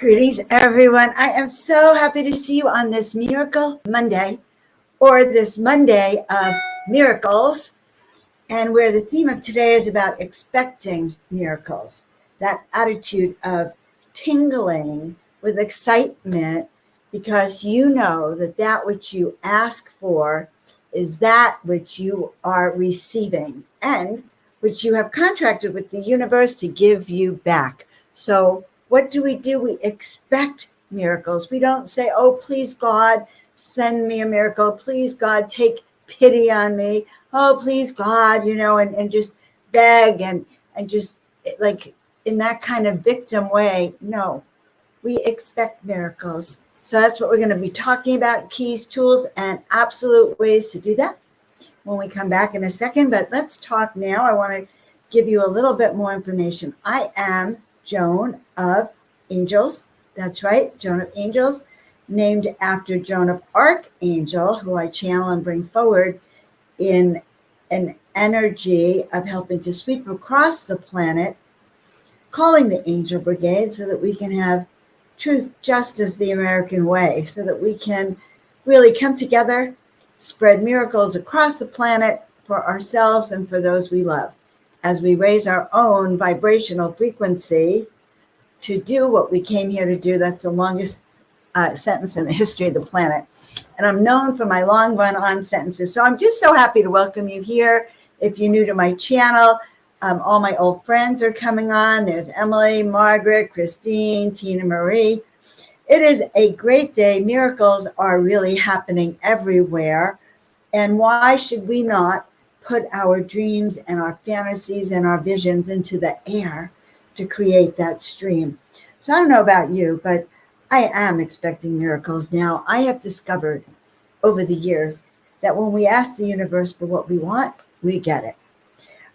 Greetings, everyone. I am so happy to see you on this Miracle Monday, or this Monday of Miracles, and where the theme of today is about expecting miracles, that attitude of tingling with excitement because you know that that which you ask for is that which you are receiving and which you have contracted with the universe to give you back. So what do? We expect miracles. We don't say, oh, please, God, send me a miracle. Please, God, take pity on me. Oh, please, God, and just beg and just like in that kind of victim way. No, we expect miracles. So that's what we're going to be talking about, keys, tools, and absolute ways to do that when we come back in a second. But let's talk now. I want to give you a little bit more information. I am Joan of Angels. That's right, Joan of Angels, named after Joan of Archangel, who I channel and bring forward in an energy of helping to sweep across the planet, calling the Angel Brigade so that we can have truth, justice, the American way, so that we can really come together, spread miracles across the planet for ourselves and for those we love, as we raise our own vibrational frequency to do what we came here to do. That's the longest sentence in the history of the planet. And I'm known for my long run-on sentences. So I'm just so happy to welcome you here. If you're new to my channel, all my old friends are coming on. There's Emily, Margaret, Christine, Tina Marie. It is a great day. Miracles are really happening everywhere. And why should we not put our dreams and our fantasies and our visions into the air to create that stream? So I don't know about you, but I am expecting miracles now. I have discovered over the years that when we ask the universe for what we want, we get it.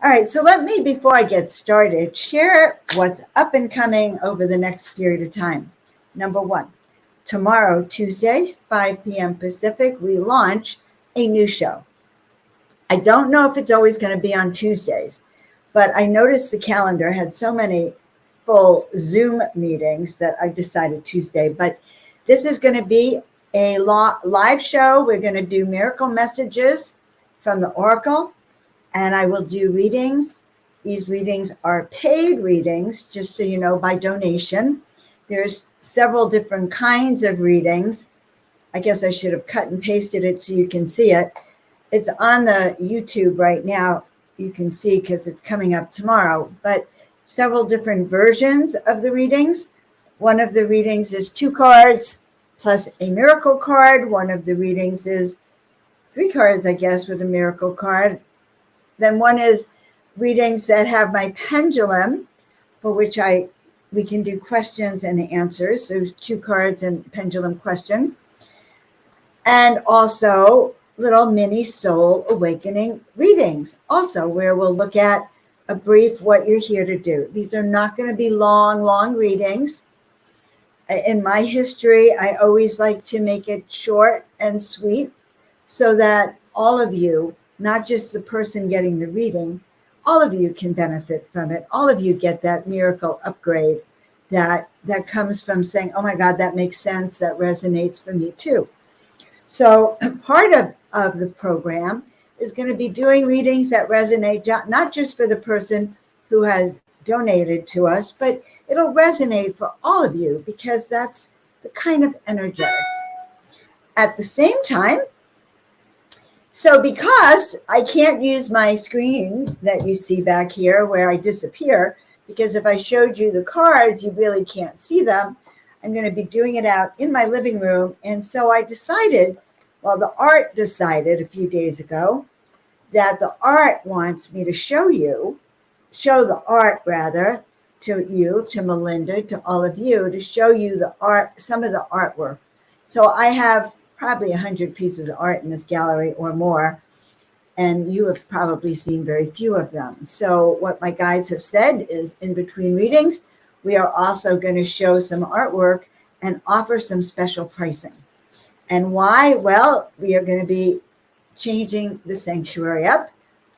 All right, so let me, before I get started, share what's up and coming over the next period of time. Number one, tomorrow, Tuesday, 5 p.m. Pacific, we launch a new show. I don't know if it's always going to be on Tuesdays, but I noticed the calendar had so many full Zoom meetings that I decided Tuesday. But this is going to be a live show. We're going to do miracle messages from the Oracle, and I will do readings. These readings are paid readings, just so you know, by donation. There's several different kinds of readings. I guess I should have cut and pasted it so you can see it. It's on the YouTube right now. You can see because it's coming up tomorrow, but several different versions of the readings. One of the readings is 2 cards plus a miracle card. One of the readings is 3 cards, I guess, with a miracle card. Then one is readings that have my pendulum, for which we can do questions and answers. So 2 cards and pendulum question. And also little mini soul awakening readings, also where we'll look at a brief what you're here to do. These are not going to be long readings. In my history, I always like to make it short and sweet so that all of you, not just the person getting the reading, all of you can benefit from it. All of you get that miracle upgrade that comes from saying, oh my God, that makes sense. That resonates for me too. So part of the program is going to be doing readings that resonate, not just for the person who has donated to us, but it'll resonate for all of you because that's the kind of energetics. At the same time, so because I can't use my screen that you see back here where I disappear, because if I showed you the cards, you really can't see them. I'm going to be doing it out in my living room. And so I decided, the art decided a few days ago that the art wants me to show the art rather, to you, to Melinda, to all of you, to show you the art, some of the artwork. So I have probably 100 pieces of art in this gallery or more, and you have probably seen very few of them. So what my guides have said is in between readings, we are also going to show some artwork and offer some special pricing. And why? Well, we are going to be changing the sanctuary up.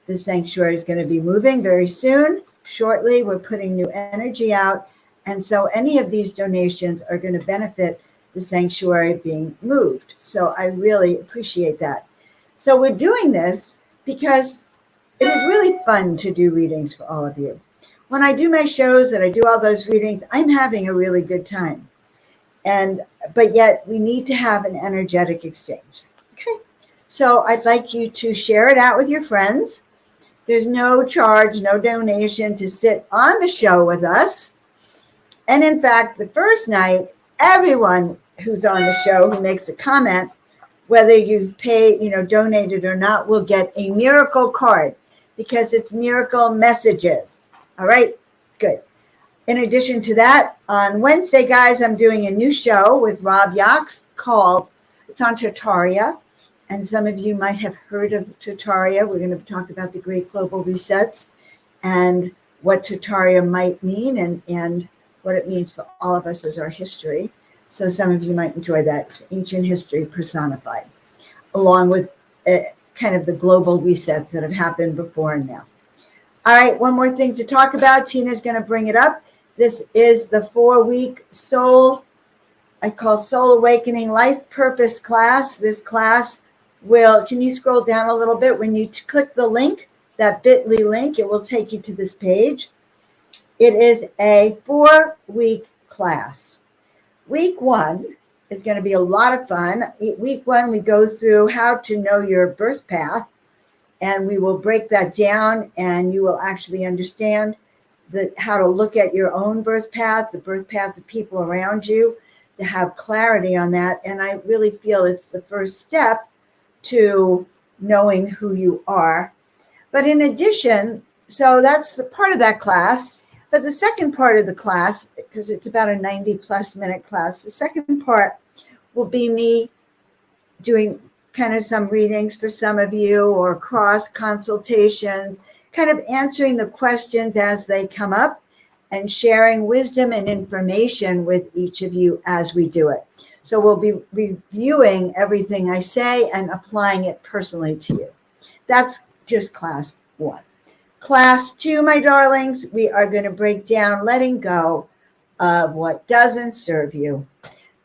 The sanctuary is going to be moving very soon. Shortly, we're putting new energy out, And so any of these donations are going to benefit the sanctuary being moved. So I really appreciate that. So we're doing this because it is really fun to do readings for all of you. When I do my shows and I do all those readings, I'm having a really good time. But yet we need to have an energetic exchange. Okay. So I'd like you to share it out with your friends. There's no charge, no donation to sit on the show with us. And in fact, the first night, everyone who's on the show who makes a comment, whether you've paid, donated or not, will get a miracle card because it's miracle messages. All right, good. In addition to that, on Wednesday, guys, I'm doing a new show with Rob Yox it's on Tartaria. And some of you might have heard of Tartaria. We're going to talk about the Great Global Resets and what Tartaria might mean and what it means for all of us as our history. So some of you might enjoy that. It's ancient history personified, along with kind of the global resets that have happened before and now. All right, one more thing to talk about. Tina's going to bring it up. This is the 4-week Soul Awakening Life Purpose class. This class can you scroll down a little bit? When you click the link, that bit.ly link, it will take you to this page. It is a 4-week class. Week 1 is going to be a lot of fun. Week 1, we go through how to know your birth path, and we will break that down, and you will actually understand how to look at your own birth path, the birth paths of people around you, to have clarity on that. And I really feel it's the first step to knowing who you are. But in addition, so that's the part of that class. But the second part of the class, because it's about a 90+ minute class, the second part will be me doing kind of some readings for some of you or cross consultations, kind of answering the questions as they come up and sharing wisdom and information with each of you as we do it. So we'll be reviewing everything I say and applying it personally to you. That's just class 1. Class 2, my darlings, we are going to break down letting go of what doesn't serve you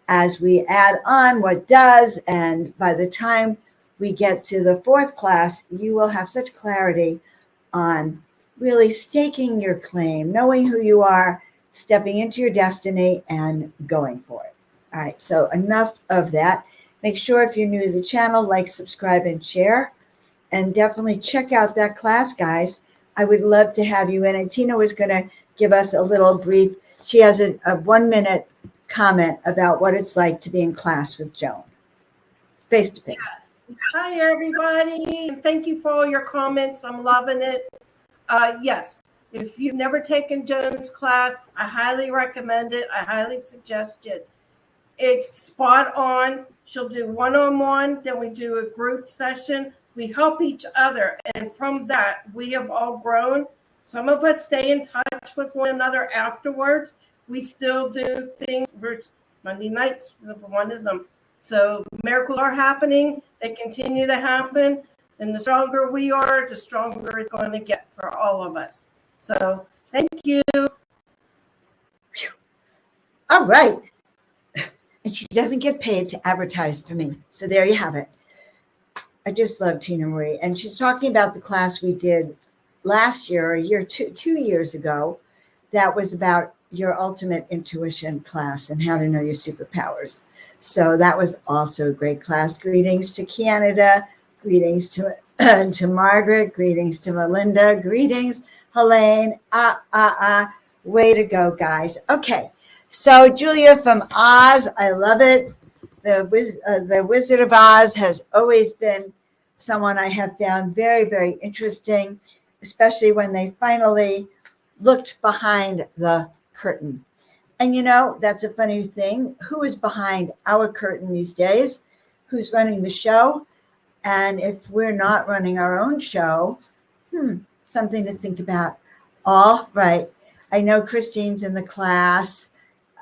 as we add on what does. And by the time we get to the 4th class, you will have such clarity on really staking your claim, knowing who you are, stepping into your destiny and going for it. All right, so enough of that. Make sure if you're new to the channel, like, subscribe, and share. And definitely check out that class, guys. I would love to have you in. And Tina was going to give us a little brief. She has a 1-minute comment about what it's like to be in class with Joan, face to face. Yes. Hi, everybody. Thank you for all your comments. I'm loving it. Yes, if you've never taken Joan's class, I highly recommend it. I highly suggest it. It's spot on. She'll do one-on-one, then we do a group session. We help each other. And from that, we have all grown. Some of us stay in touch with one another afterwards. We still do things. Monday nights, one of them. So miracles are happening. They continue to happen. And the stronger we are, the stronger it's going to get for all of us. So thank you. All right. And she doesn't get paid to advertise for me. So there you have it. I just love Tina Marie. And she's talking about the class we did last year, 2 years ago, that was about your ultimate intuition class and how to know your superpowers. So that was also a great class. Greetings to Canada. Greetings to Margaret. Greetings to Melinda. Greetings, Helene. Way to go, guys. Okay. So Julia from Oz, I love it. The Wizard of Oz has always been someone I have found very, very interesting, especially when they finally looked behind the curtain. And that's a funny thing. Who is behind our curtain these days? Who's running the show? And if we're not running our own show, something to think about. All right. I know Christine's in the class.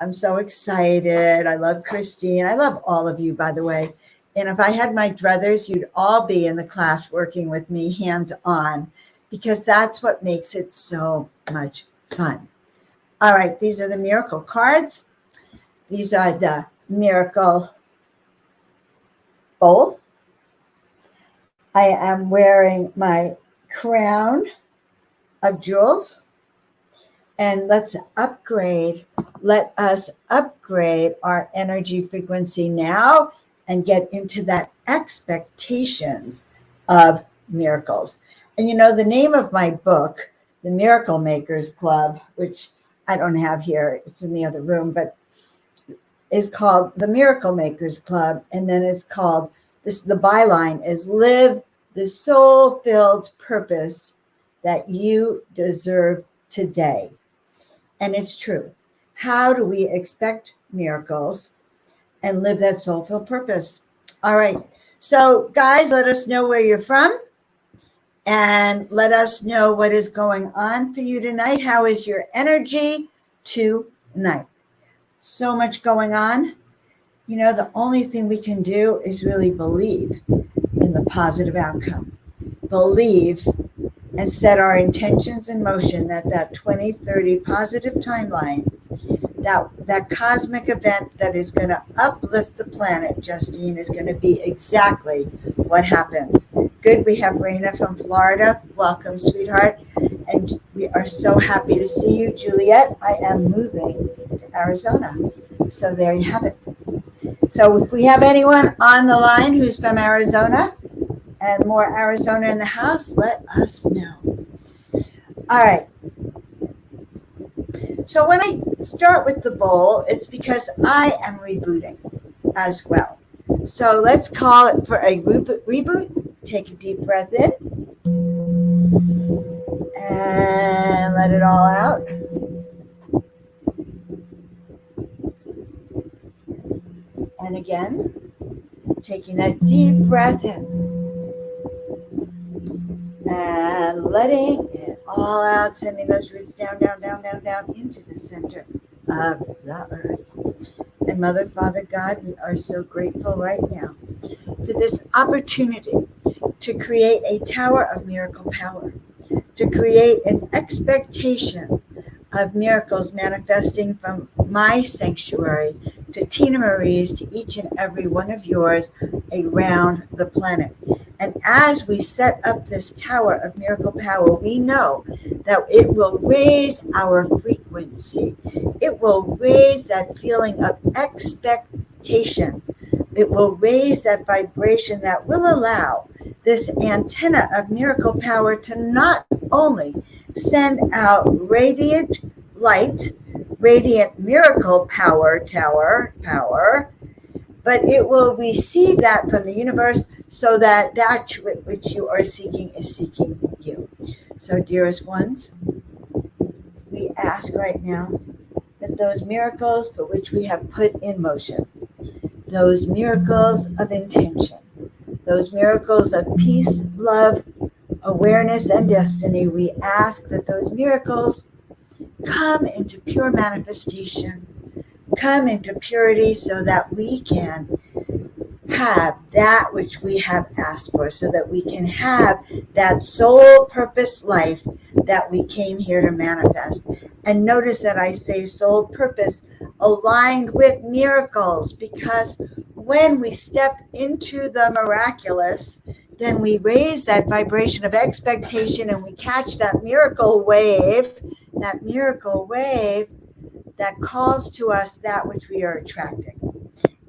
I'm so excited. I love Christine. I love all of you, by the way. And if I had my druthers, you'd all be in the class working with me hands on, because that's what makes it so much fun. All right, these are the miracle cards. These are the miracle bowl. I am wearing my crown of jewels. And let's upgrade. Let us upgrade our energy frequency now and get into that expectations of miracles. And you know, the name of my book, The Miracle Makers Club, which I don't have here, it's in the other room, but is called The Miracle Makers Club. And then it's called, the byline is Live the Soul-Filled Purpose That You Deserve Today. And it's true. How do we expect miracles and live that soul-filled purpose? All right. So, guys, let us know where you're from and let us know what is going on for you tonight. How is your energy tonight? So much going on. You know, the only thing we can do is really believe in the positive outcome. Believe and set our intentions in motion that 2030 positive timeline, that cosmic event that is going to uplift the planet, Justine, is going to be exactly what happens. Good, we have Raina from Florida. Welcome, sweetheart. And we are so happy to see you, Juliet. I am moving to Arizona. So there you have it. So if we have anyone on the line who's from Arizona, and more Arizona in the house, let us know. All right. So when I start with the bowl, it's because I am rebooting as well. So let's call it for a reboot. Take a deep breath in. And let it all out. And again, taking a deep breath in. And letting it all out, sending those roots down, down, down, down, down into the center of the earth. And Mother, Father, God, we are so grateful right now for this opportunity to create a tower of miracle power, to create an expectation of miracles manifesting from my sanctuary to Tina Marie's, to each and every one of yours around the planet. And as we set up this tower of miracle power, we know that it will raise our frequency. It will raise that feeling of expectation. It will raise that vibration that will allow this antenna of miracle power to not only send out radiant light, radiant miracle power, but it will receive that from the universe so that that which you are seeking is seeking you. So, dearest ones, we ask right now that those miracles for which we have put in motion, those miracles of intention, those miracles of peace, love, awareness, and destiny, we ask that those miracles come into pure manifestation, come into purity so that we can have that which we have asked for, so that we can have that soul purpose life that we came here to manifest. And notice that I say soul purpose aligned with miracles, because when we step into the miraculous, then we raise that vibration of expectation and we catch that miracle wave that calls to us that which we are attracting.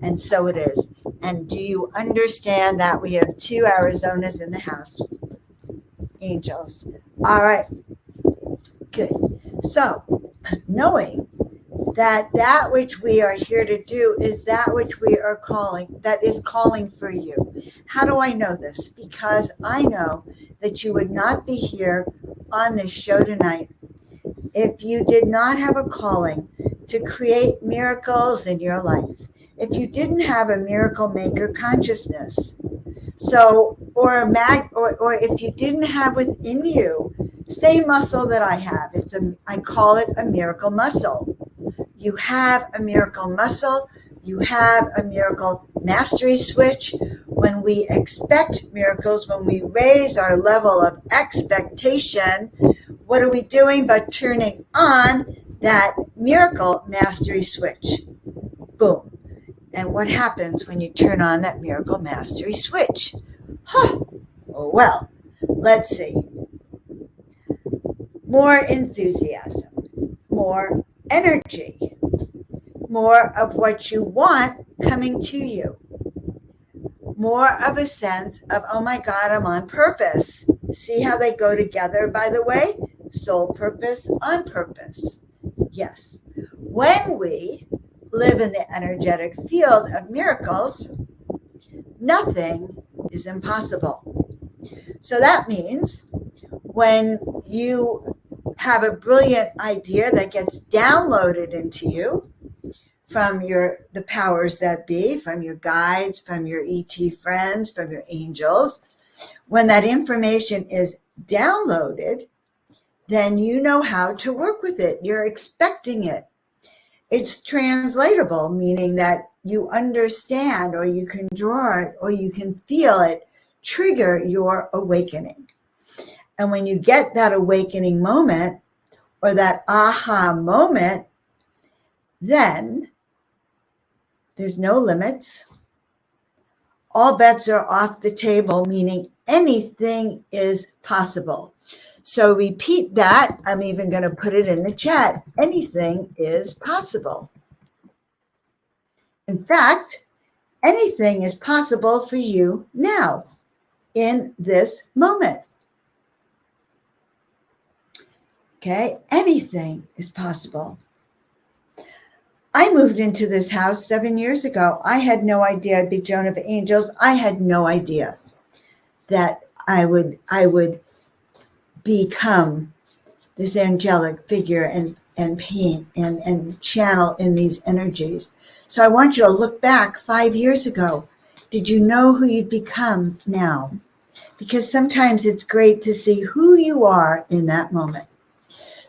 And so it is. And do you understand that we have 2 Arizonas in the house? Angels. All right. Good. So, knowing that that which we are here to do is that which we are calling, that is calling for you. How do I know this? Because I know that you would not be here on this show tonight if you did not have a calling to create miracles in your life. If you didn't have a miracle maker consciousness, so or if you didn't have within you same muscle that I have, I call it a miracle muscle. You have a miracle muscle. You have a miracle mastery switch. When we expect miracles, when we raise our level of expectation, what are we doing but turning on that miracle mastery switch. Boom. And what happens when you turn on that miracle mastery switch? Well, let's see. More enthusiasm, more energy, more of what you want coming to you, more of a sense of, oh my God, I'm on purpose. See how they go together, by the way? Soul purpose, on purpose. Yes. When we live in the energetic field of miracles, nothing is impossible. So that means when you have a brilliant idea that gets downloaded into you from the powers that be, from your guides, from your ET friends, from your angels, when that information is downloaded, then you know how to work with it. You're expecting it. It's translatable, meaning that you understand, or you can draw it, or you can feel it trigger your awakening. And when you get that awakening moment, or that aha moment, then there's no limits. All bets are off the table, meaning anything is possible. So repeat that. I'm even going to put it in the chat. Anything is possible. In fact, anything is possible for you now, in this moment. Okay, anything is possible. I moved into this house 7 years ago. I had no idea I'd be Joan of Angels. I had no idea that I would become this angelic figure and paint and channel in these energies. So I want you to look back 5 years ago. Did you know who you'd become now? Because sometimes it's great to see who you are in that moment.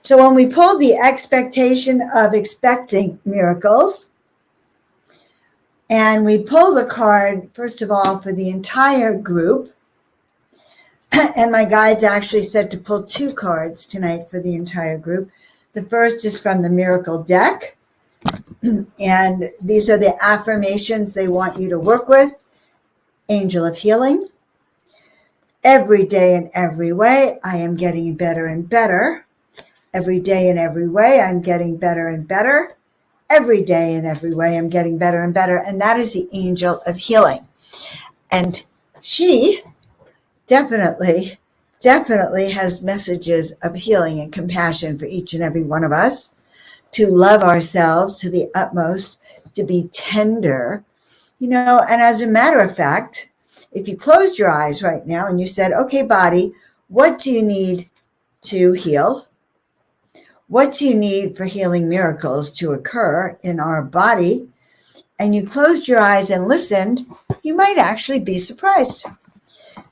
So when we pull the expectation of expecting miracles, and we pull the card, first of all, for the entire group, and my guides actually said to pull 2 cards tonight for the entire group. The first is from the Miracle deck, and these are the affirmations they want you to work with. Angel of Healing. Every day in every way, I am getting better and better. Every day in every way, I'm getting better and better. Every day in every way, I'm getting better and better. And that is the Angel of Healing. And she definitely has messages of healing and compassion for each and every one of us, to love ourselves to the utmost, to be tender, and as a matter of fact, if you closed your eyes right now and you said, okay, body, what do you need to heal? What do you need for healing miracles to occur in our body? And you closed your eyes and listened, you might actually be surprised.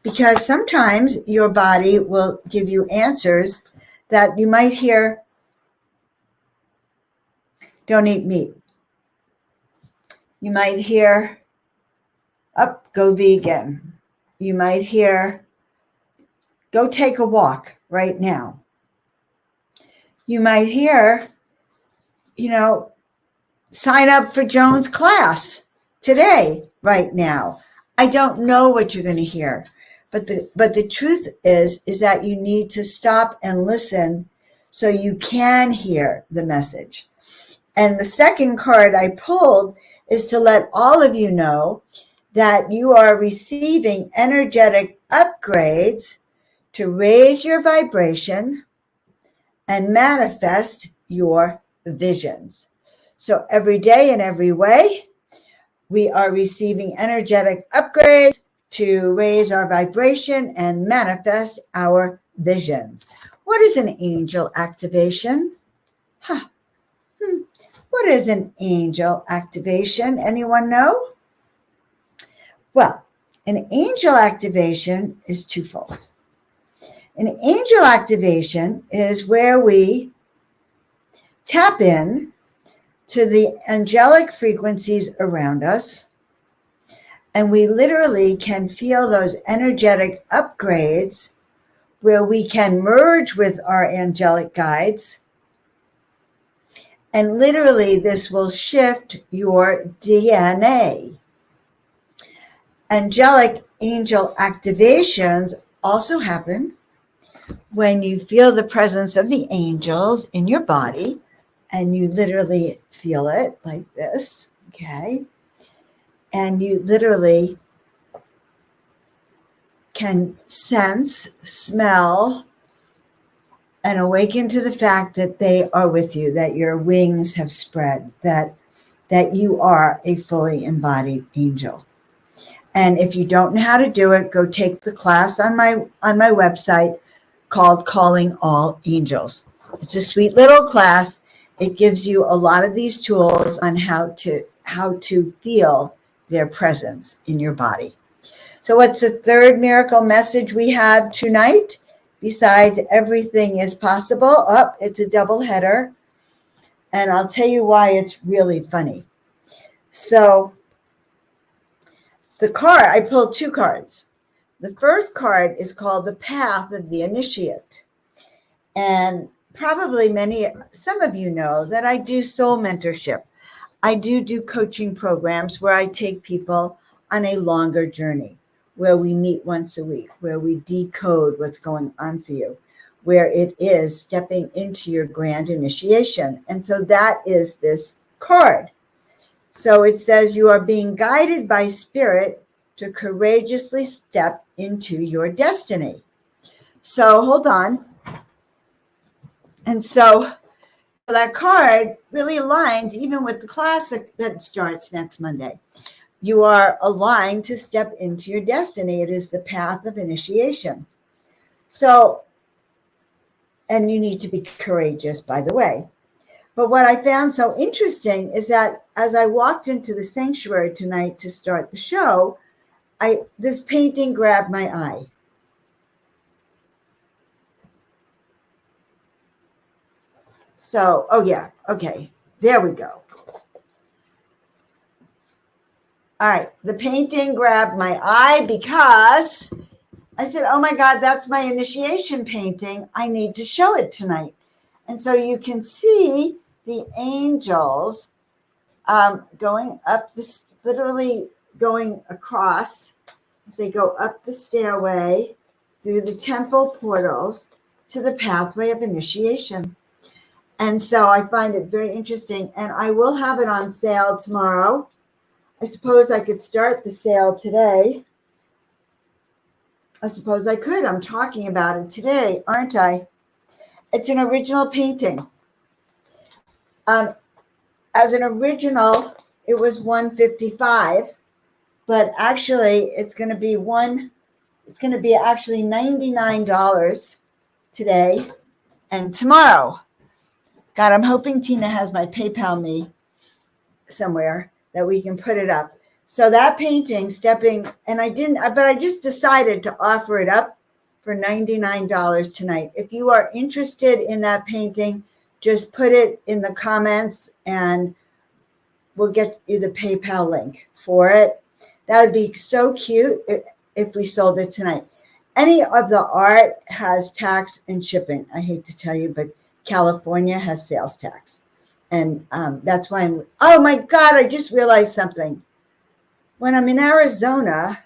Because sometimes your body will give you answers that you might hear, don't eat meat. You might hear, go vegan. You might hear, go take a walk right now. You might hear, sign up for Joan's class today, right now. I don't know what you're going to hear, but the truth is that you need to stop and listen so you can hear the message. And the second card I pulled is to let all of you know that you are receiving energetic upgrades to raise your vibration and manifest your visions. So every day in every way, we are receiving energetic upgrades to raise our vibration and manifest our visions. What is an angel activation? What is an angel activation? Anyone know? Well, an angel activation is twofold. An angel activation is where we tap in to the angelic frequencies around us, and we literally can feel those energetic upgrades where we can merge with our angelic guides And literally, this will shift your DNA. Angelic angel activations also happen when you feel the presence of the angels in your body, and you literally feel it like this, okay? And you literally can sense, smell, and awaken to the fact that they are with you, that your wings have spread, that you are a fully embodied angel. And if you don't know how to do it, go take the class on my website called Calling All Angels. It's a sweet little class. It gives you a lot of these tools on how to feel their presence in your body. So what's the third miracle message we have tonight? Besides everything is possible. It's a double header. And I'll tell you why it's really funny. So the card, I pulled two cards. The first card is called the Path of the Initiate. And probably some of you know that I do soul mentorship. I do coaching programs where I take people on a longer journey, where we meet once a week, where we decode what's going on for you, where it is stepping into your grand initiation. And so that is this card. So it says you are being guided by spirit to courageously step into your destiny. So hold on. And so that card really aligns even with the class that starts next Monday. You are aligned to step into your destiny. It is the path of initiation. So, and you need to be courageous, by the way. But what I found so interesting is that as I walked into the sanctuary tonight to start the show, this painting grabbed my eye. So, okay, there we go. All right, the painting grabbed my eye because I said, oh my God, that's my initiation painting. I need to show it tonight. And so you can see the angels going up literally going across as they go up the stairway through the temple portals to the pathway of initiation. And so I find it very interesting, and I will have it on sale tomorrow. I suppose I could start the sale today. I suppose I could. I'm talking about it today, aren't I? It's an original painting. As an original, it was $155, but actually it's going to be actually $99 today and tomorrow. God, I'm hoping Tina has my PayPal me somewhere that we can put it up. So that painting, and I just decided to offer it up for $99 tonight. If you are interested in that painting, just put it in the comments and we'll get you the PayPal link for it. That would be so cute if we sold it tonight. Any of the art has tax and shipping. I hate to tell you, but California has sales tax. And that's why oh my God, I just realized something. When I'm in Arizona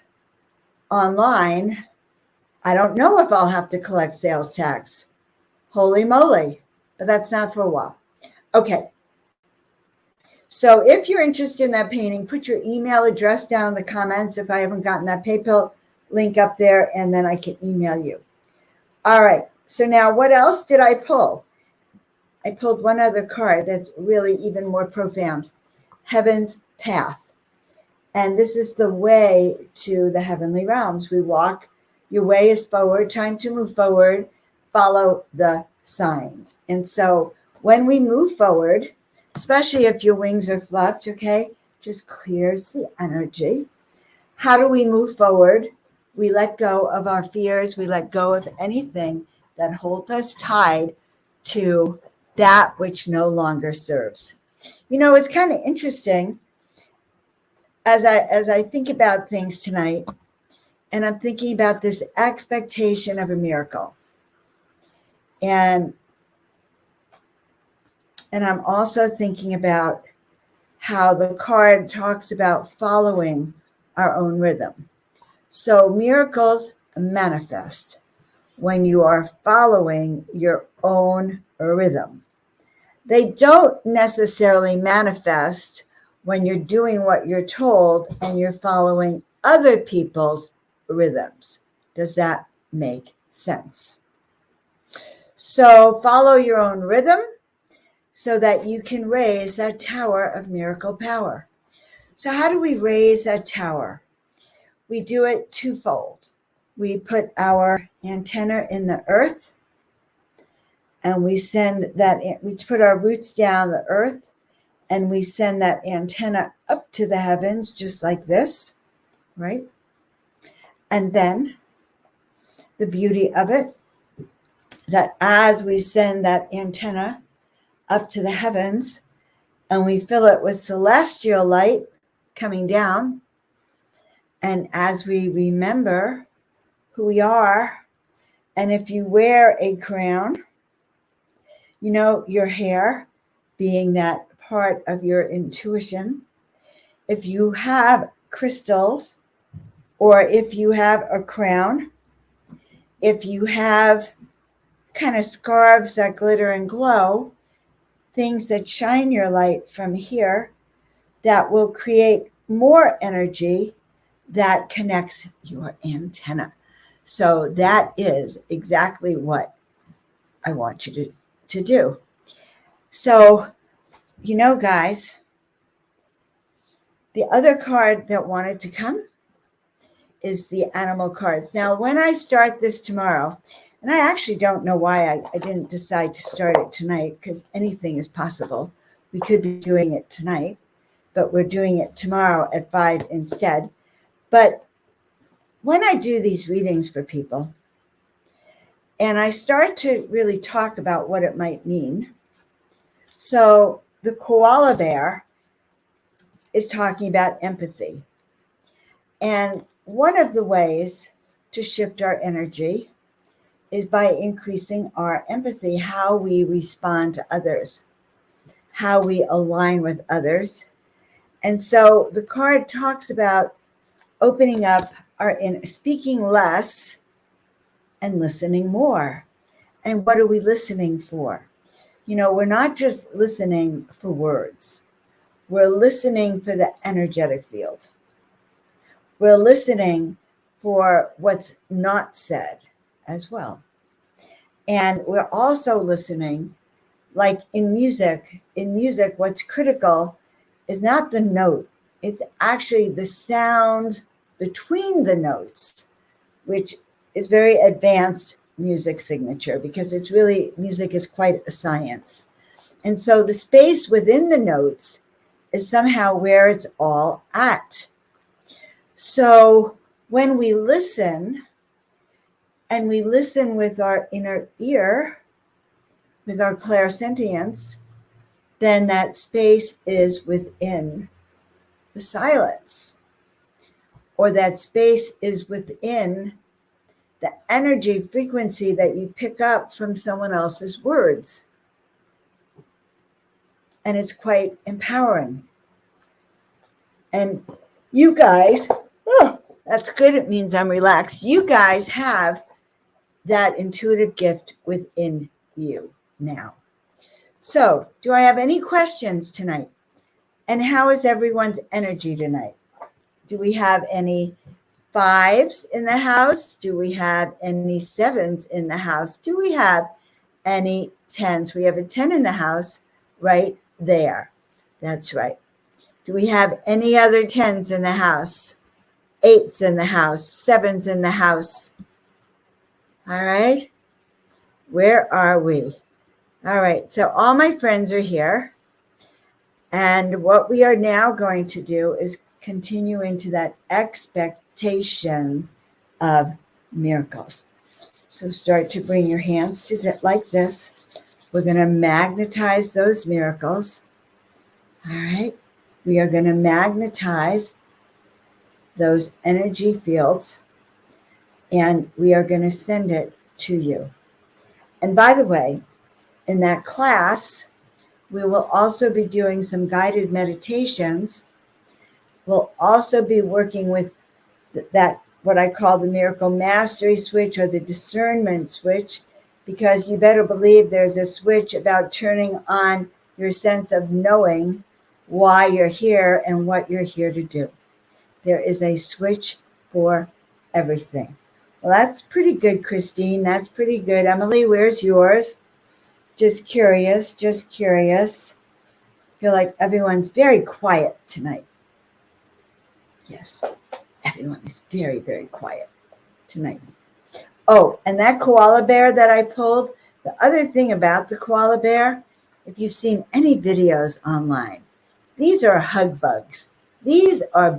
online, I don't know if I'll have to collect sales tax. Holy moly. But that's not for a while. Okay. So if you're interested in that painting, put your email address down in the comments if I haven't gotten that PayPal link up there, and then I can email you. All right. So now what else did I pull? I pulled one other card that's really even more profound. Heaven's Path. And this is the way to the heavenly realms. We walk. Your way is forward. Time to move forward. Follow the signs. And so when we move forward, especially if your wings are fluffed, okay, just clears the energy. How do we move forward? We let go of our fears. We let go of anything that holds us tied to that which no longer serves. You know, it's kind of interesting as I think about things tonight, and I'm thinking about this expectation of a miracle. And And I'm also thinking about how the card talks about following our own rhythm. So miracles manifest when you are following your own rhythm. They don't necessarily manifest when you're doing what you're told and you're following other people's rhythms. Does that make sense? So follow your own rhythm so that you can raise that tower of miracle power. So how do we raise that tower? We do it twofold. We put our antenna in the earth, and we put our roots down the earth, and we send that antenna up to the heavens, just like this, right? And then the beauty of it is that as we send that antenna up to the heavens and we fill it with celestial light coming down, and as we remember who we are, and if you wear a crown, you know, your hair being that part of your intuition, if you have crystals, or if you have a crown, if you have kind of scarves that glitter and glow, things that shine your light from here, that will create more energy that connects your antenna. So that is exactly what I want you to do. So, you know, guys, the other card that wanted to come is the animal cards. Now, when I start this tomorrow, and I actually don't know why I didn't decide to start it tonight, because anything is possible. We could be doing it tonight, but we're doing it tomorrow at 5 instead. But when I do these readings for people, and I start to really talk about what it might mean. So the koala bear is talking about empathy. And one of the ways to shift our energy is by increasing our empathy, how we respond to others, how we align with others. And so the card talks about opening up speaking less and listening more. And what are we listening for? You know, we're not just listening for words. We're listening for the energetic field. We're listening for what's not said as well. And we're also listening, like in music. In music, what's critical is not the note. It's actually the sounds between the notes, which is very advanced music signature, because it's really, music is quite a science. And so the space within the notes is somehow where it's all at. So when we listen, and we listen with our inner ear, with our clairsentience, then that space is within the silence, or that space is within the energy frequency that you pick up from someone else's words. And it's quite empowering. And you guys, oh, that's good. It means I'm relaxed. You guys have that intuitive gift within you now. So, do I have any questions tonight? And how is everyone's energy tonight? Do we have any 5s in the house? Do we have any 7s in the house? Do we have any 10s? We have a 10 in the house right there. That's right. Do we have any other 10s in the house? 8s in the house? 7s in the house? All right. Where are we? All right. So all my friends are here. And what we are now going to do is continue into that expectation of miracles. So start to bring your hands to that like this. We're going to magnetize those miracles. All right. We are going to magnetize those energy fields, and we are going to send it to you. And by the way, in that class, We will also be doing some guided meditations. We'll also be working with that, what I call the miracle mastery switch or the discernment switch, because you better believe there's a switch about turning on your sense of knowing why you're here and what you're here to do. There is a switch for everything. Well, that's pretty good, Christine. That's pretty good. Emily, where's yours? Just curious, just curious. I feel like everyone's very quiet tonight. Yes, everyone is very, very quiet tonight. Oh, and that koala bear that I pulled, the other thing about the koala bear, if you've seen any videos online, these are hug bugs. These are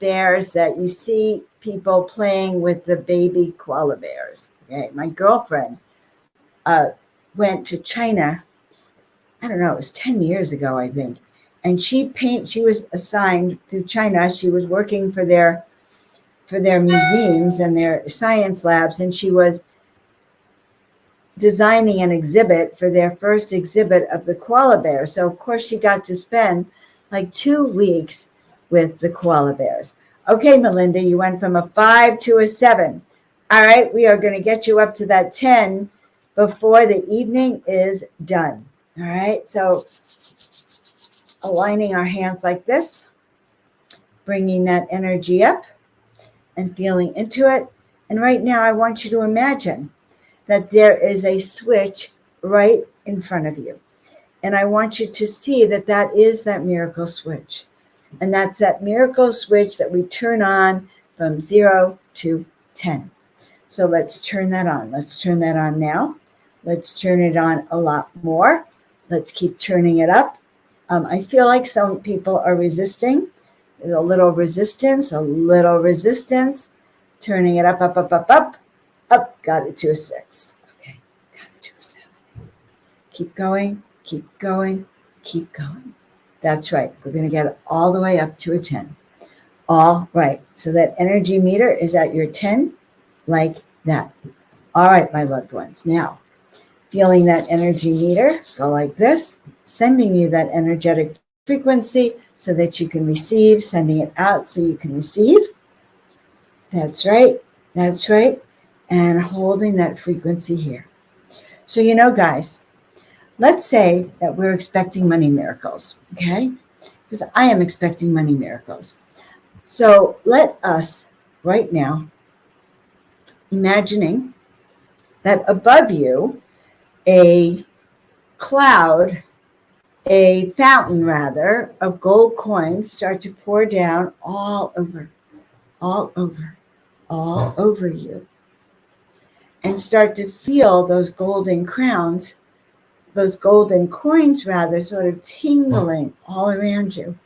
bears that you see people playing with the baby koala bears. Okay, my girlfriend went to China, I don't know, it was 10 years ago, I think. And she was assigned through China. She was working for their museums and their science labs, and she was designing an exhibit for their first exhibit of the koala bear. So of course she got to spend like 2 weeks with the koala bears. Okay, Melinda, you went from a 5 to a 7. All right, we are going to get you up to that 10 before the evening is done. All right, so aligning our hands like this, bringing that energy up and feeling into it. And right now, I want you to imagine that there is a switch right in front of you. And I want you to see that that is that miracle switch. And that's that miracle switch that we turn on from 0 to 10. So let's turn that on. Let's turn that on now. Let's turn it on a lot more. Let's keep turning it up. I feel like some people are resisting. There's a little resistance, turning it up, up, got it to a 6. Okay, got it to a 7. Keep going, keep going, keep going. That's right. We're going to get it all the way up to a 10. All right. So that energy meter is at your 10, like that. All right, my loved ones. Now, feeling that energy meter go like this, sending you that energetic frequency so that you can receive, sending it out so you can receive. That's right. That's right. And holding that frequency here. So, you know, guys, let's say that we're expecting money miracles, okay? Because I am expecting money miracles. So let us right now imagining that above you, a cloud, a fountain rather, of gold coins start to pour down all over you. And start to feel those golden crowns, those golden coins rather, sort of tingling all around you.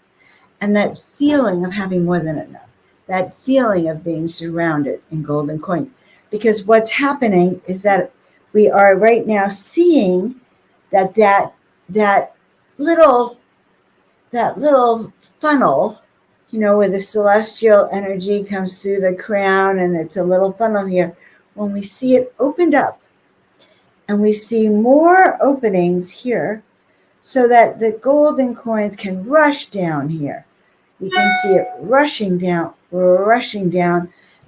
And that feeling of having more than enough, that feeling of being surrounded in golden coins. Because what's happening is that we are right now seeing that little funnel, you know, where the celestial energy comes through the crown and it's a little funnel here. When we see it opened up and we see more openings here so that the golden coins can rush down here. You can see it rushing down,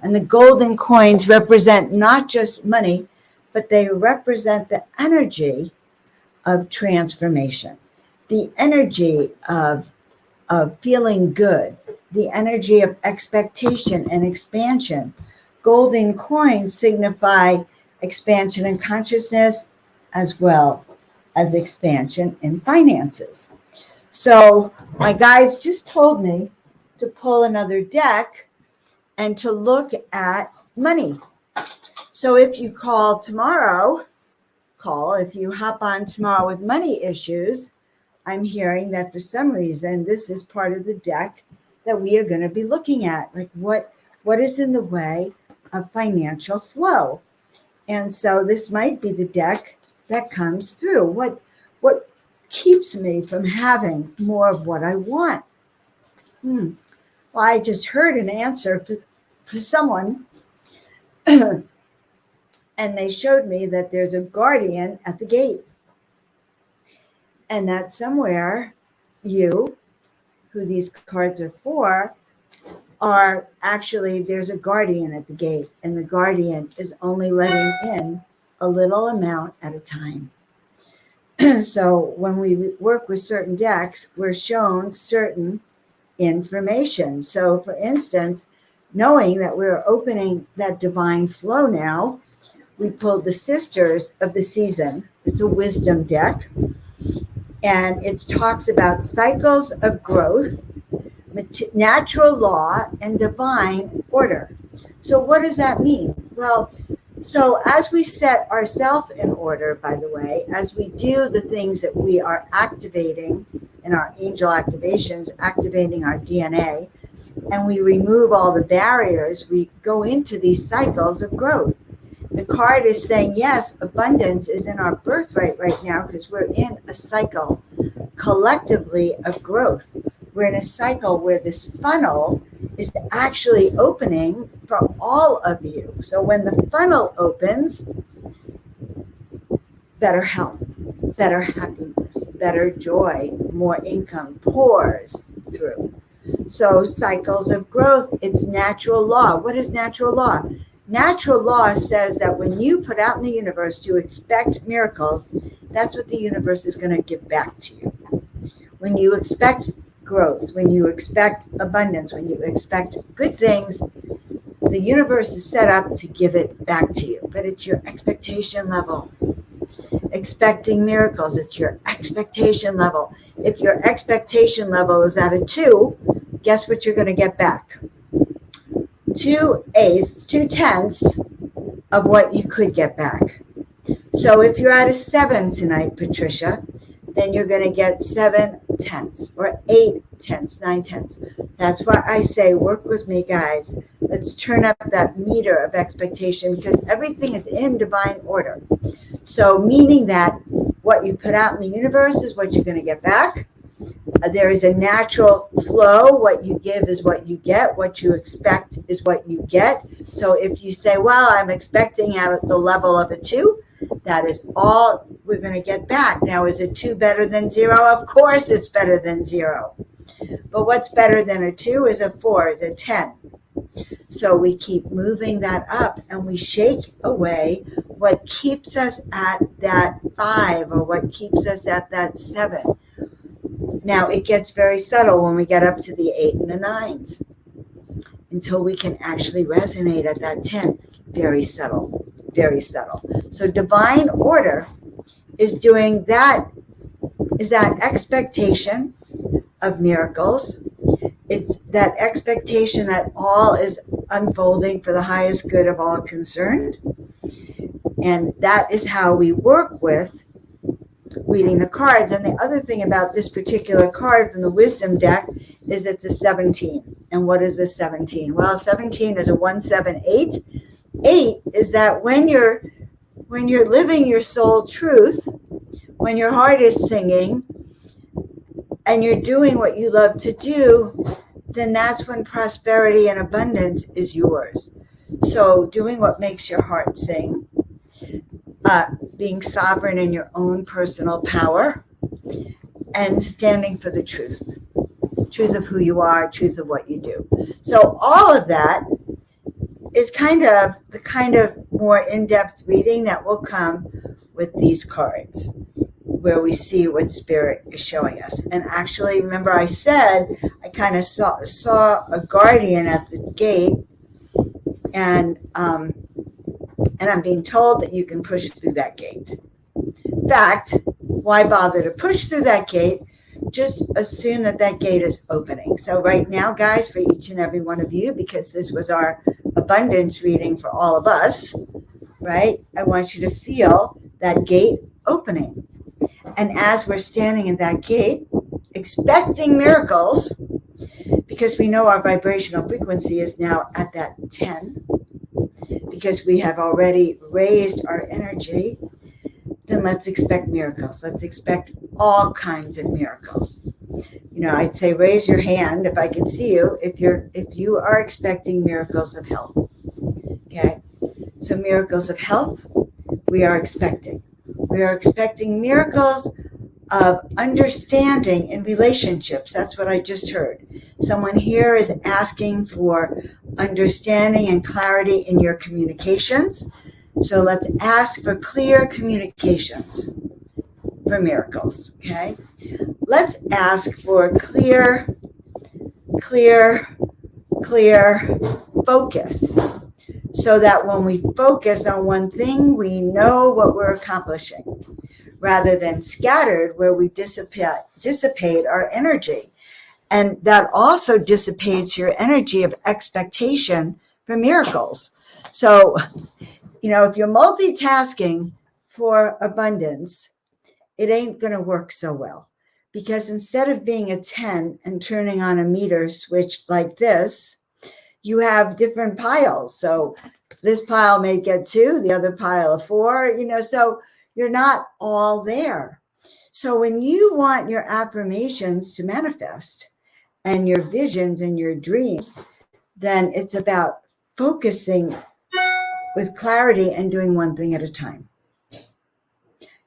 and the golden coins represent not just money, but they represent the energy of transformation, the energy of feeling good, the energy of expectation and expansion. Golden coins signify expansion in consciousness as well as expansion in finances. So my guides just told me to pull another deck and to look at money. So if you if you hop on tomorrow with money issues, I'm hearing that for some reason, this is part of the deck that we are going to be looking at. Like what is in the way of financial flow? And so this might be the deck that comes through. What keeps me from having more of what I want? Well, I just heard an answer for someone, and they showed me that there's a guardian at the gate. And that somewhere you, who these cards are for, are actually, there's a guardian at the gate, and the guardian is only letting in a little amount at a time. So when we work with certain decks, we're shown certain information. So for instance, knowing that we're opening that divine flow now, we pulled the Sisters of the Season. It's a wisdom deck, and it talks about cycles of growth, natural law, and divine order. So what does that mean? Well, so as we set ourselves in order, by the way, as we do the things that we are activating in our angel activations, activating our DNA, and we remove all the barriers, we go into these cycles of growth. The card is saying, yes, abundance is in our birthright right now because we're in a cycle collectively of growth. We're in a cycle where this funnel is actually opening for all of you. So when the funnel opens, better health, better happiness, better joy, more income pours through. So cycles of growth, it's natural law. What is natural law? Natural law says that when you put out in the universe to expect miracles, that's what the universe is going to give back to you. When you expect growth, when you expect abundance, when you expect good things, the universe is set up to give it back to you. But it's your expectation level. Expecting miracles, it's your expectation level. If your expectation level is at a 2, guess what you're going to get back? 2 tenths of what you could get back. So if you're at a 7 tonight, Patricia, then you're going to get 7 tenths or 8 tenths, 9 tenths. That's why I say, work with me, guys. Let's turn up that meter of expectation because everything is in divine order. So meaning that what you put out in the universe is what you're going to get back. There is a natural flow. What you give is what you get. What you expect is what you get. So if you say, well, I'm expecting at the level of a 2, that is all we're going to get back. Now, is a 2 better than 0? Of course it's better than 0. But what's better than a 2 is a 4, is a 10. So we keep moving that up and we shake away what keeps us at that 5 or what keeps us at that 7. Now, it gets very subtle when we get up to the 8 and the 9s until we can actually resonate at that 10. Very subtle, very subtle. So divine order is doing that, is that expectation of miracles. It's that expectation that all is unfolding for the highest good of all concerned. And that is how we work with reading the cards. And the other thing about this particular card from the wisdom deck is it's a 17. And what is a 17? Well, 17 is a 178. 8 is that when you're living your soul truth, when your heart is singing and you're doing what you love to do, then that's when prosperity and abundance is yours. So doing what makes your heart sing, being sovereign in your own personal power, and standing for the truth of who you are, truth of what you do. So all of that is kind of the kind of more in-depth reading that will come with these cards, where we see what Spirit is showing us. And actually, remember I said I kind of saw a guardian at the gate, and I'm being told that you can push through that gate. In fact, why bother to push through that gate? Just assume that that gate is opening. So right now, guys, for each and every one of you, because this was our abundance reading for all of us, right? I want you to feel that gate opening. And as we're standing at that gate, expecting miracles, because we know our vibrational frequency is now at that 10, because we have already raised our energy, then let's expect miracles. Let's expect all kinds of miracles. You know, I'd say raise your hand if I can see you, if you are expecting miracles of health. Okay? So miracles of health, we are expecting. We are expecting miracles of understanding in relationships. That's what I just heard. Someone here is asking for understanding and clarity in your communications. So let's ask for clear communications for miracles, okay? Let's ask for clear focus, so that when we focus on one thing, we know what we're accomplishing, rather than scattered, where we dissipate our energy. And that also dissipates your energy of expectation for miracles. So, if you're multitasking for abundance, it ain't going to work so well, because instead of being a 10 and turning on a meter switch like this, you have different piles. So this pile may get 2, the other pile of 4, so you're not all there. So when you want your affirmations to manifest and your visions and your dreams, then it's about focusing with clarity and doing one thing at a time.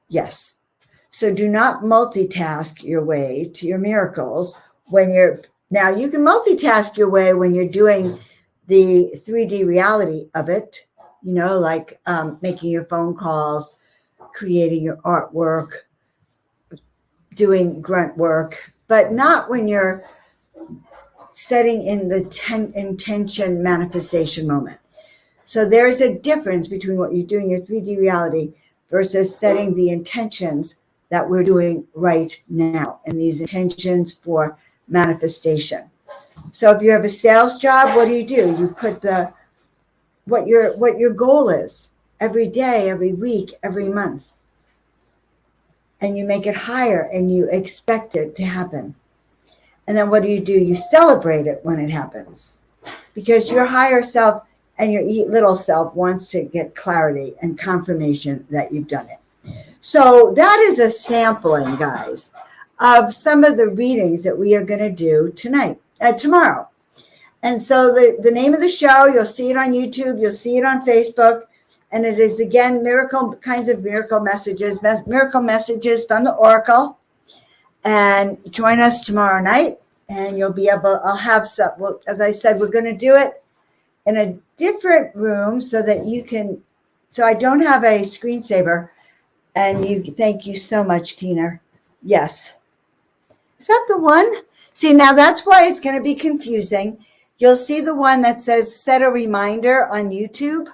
Yes. So do not multitask your way to your miracles now you can multitask your way when you're doing the 3D reality of it, like making your phone calls, creating your artwork, doing grunt work, but not when you're setting in the intention manifestation moment. So there's a difference between what you do in your 3D reality versus setting the intentions that we're doing right now, and these intentions for manifestation. So if you have a sales job, what do? You put what your goal is every day, every week, every month, and you make it higher and you expect it to happen. And then what do? You celebrate it when it happens, because your higher self and your little self wants to get clarity and confirmation that you've done it. So that is a sampling, guys, of some of the readings that we are going to do tomorrow. And so the name of the show, you'll see it on YouTube, you'll see it on Facebook, and it is, again, miracle messages from the Oracle. And join us tomorrow night, and I'll have some, as I said, we're going to do it in a different room so I don't have a screensaver. And thank you so much, Tina. Yes. Is that the one? See, now that's why it's going to be confusing. You'll see the one that says set a reminder on YouTube.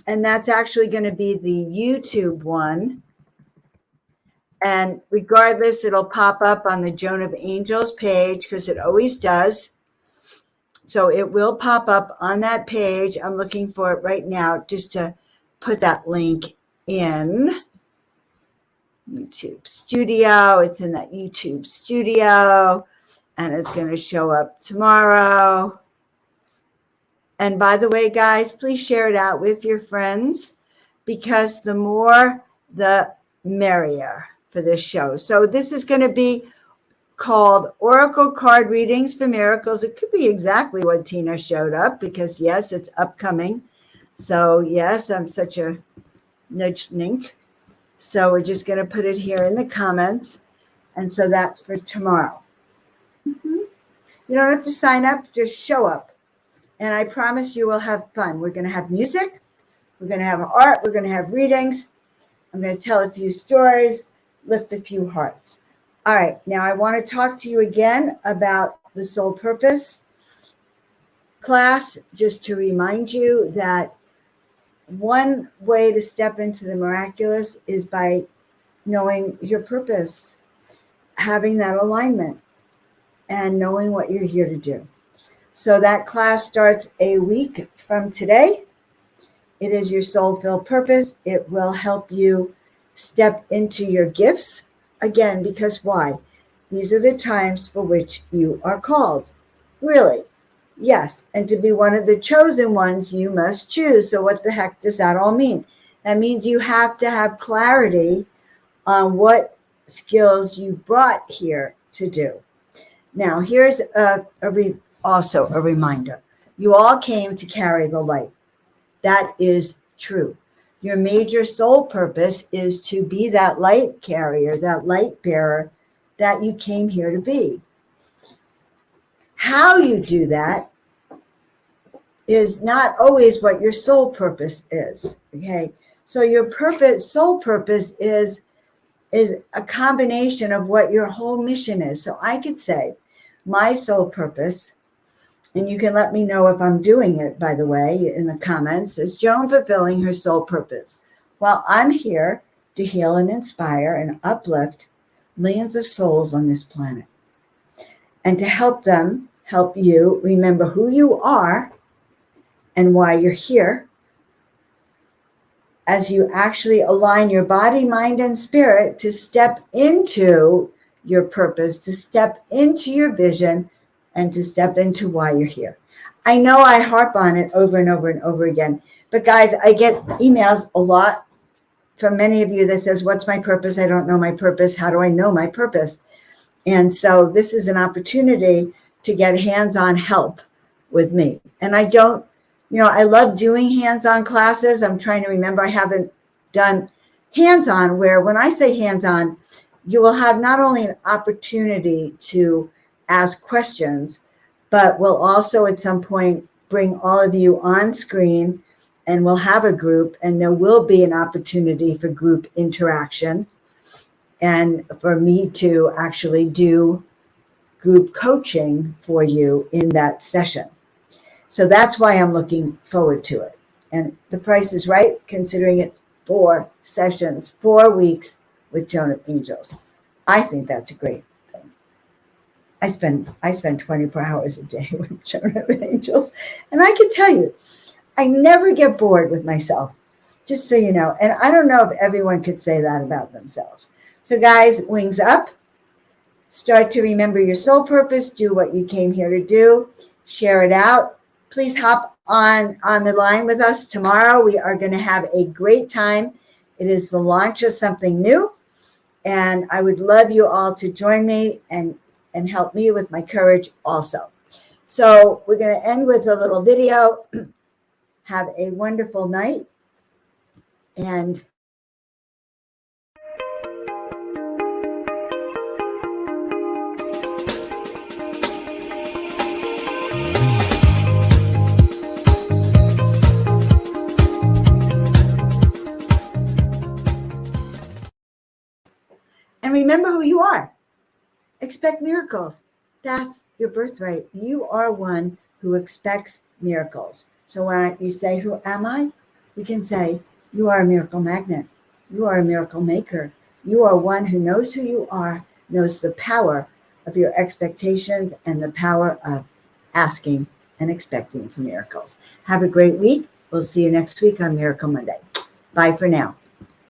And that's actually going to be the YouTube one. And regardless, it'll pop up on the Joan of Angels page, because it always does. So it will pop up on that page. I'm looking for it right now just to put that link in. YouTube Studio. It's in that YouTube Studio, and it's going to show up tomorrow. And by the way, guys, please share it out with your friends, because the more, the merrier for this show. So this is going to be called Oracle Card Readings for Miracles. It could be exactly what Tina showed up, because yes, it's upcoming. So yes, I'm such a nudge. So we're just going to put it here in the comments. And so that's for tomorrow. You don't have to sign up, just show up. And I promise you will have fun. We're going to have music. We're going to have art. We're going to have readings. I'm going to tell a few stories, lift a few hearts. All right. Now I want to talk to you again about the Soul Purpose class, just to remind you that one way to step into the miraculous is by knowing your purpose, having that alignment, and knowing what you're here to do. So that class starts a week from today. It is your soul-filled purpose. It will help you step into your gifts. Again, because why? These are the times for which you are called. Really. Yes, and to be one of the chosen ones, you must choose. So what the heck does that all mean? That means you have to have clarity on what skills you brought here to do. Now, here's also a reminder. You all came to carry the light. That is true. Your major soul purpose is to be that light carrier, that light bearer that you came here to be. How you do that is not always what your soul purpose is. Okay. So your soul purpose is a combination of what your whole mission is. So I could say my soul purpose, and you can let me know if I'm doing it, by the way, in the comments, is Joan fulfilling her soul purpose. Well, I'm here to heal and inspire and uplift millions of souls on this planet, and to help you remember who you are and why you're here, as you actually align your body, mind, and spirit to step into your purpose, to step into your vision, and to step into why you're here. I know I harp on it over and over and over again, but guys, I get emails a lot from many of you that says, what's my purpose? I don't know my purpose. How do I know my purpose? And so this is an opportunity to get hands-on help with me. And I don't, I love doing hands-on classes. I'm trying to remember, I haven't done hands-on, where when I say hands-on, you will have not only an opportunity to ask questions, but we'll also at some point bring all of you on screen, and we'll have a group, and there will be an opportunity for group interaction and for me to actually do group coaching for you in that session. So that's why I'm looking forward to it. And the price is right, considering it's 4 sessions, 4 weeks with Joan of Angels. I think that's a great thing. I spend 24 hours a day with Joan of Angels. And I can tell you, I never get bored with myself, just so you know. And I don't know if everyone could say that about themselves. So guys, wings up. Start to remember your soul purpose. Do what you came here to do. Share it out. Please hop on the line with us tomorrow. We are going to have a great time. It is the launch of something new. And I would love you all to join me and help me with my courage also. So we're going to end with a little video. Have a wonderful night. And remember who you are. Expect miracles. That's your birthright. You are one who expects miracles. So when you say, who am I? You can say, you are a miracle magnet. You are a miracle maker. You are one who knows who you are, knows the power of your expectations and the power of asking and expecting for miracles. Have a great week. We'll see you next week on Miracle Monday. Bye for now.